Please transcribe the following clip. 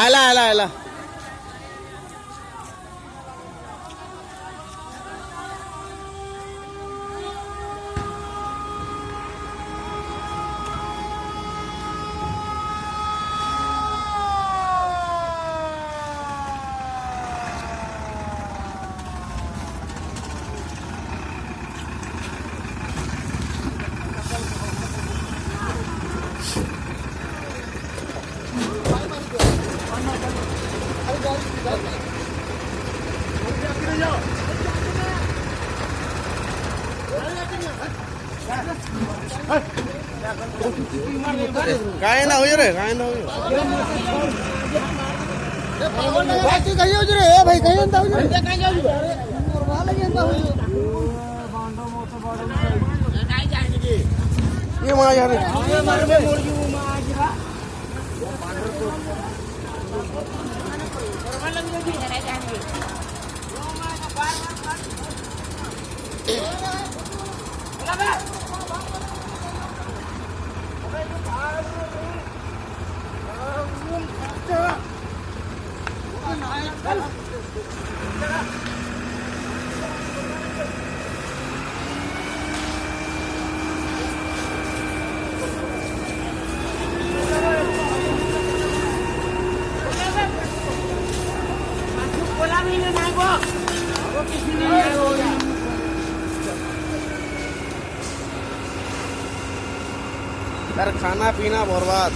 आला आला आला काय ना होई रे काय ना होई बाकी कहीं हो रे भाई कहीं अंता हो रे कहीं जाओ वाला के अंता हो बांडो मोto बाड़ो काय जाएंगे ये मां यार ये मार में मोड़ की वो मां आजरा बांडो को बराबर लग जाएगी नहीं जाएंगे वो मां का बार बार यार खाना पीना बर्बाद।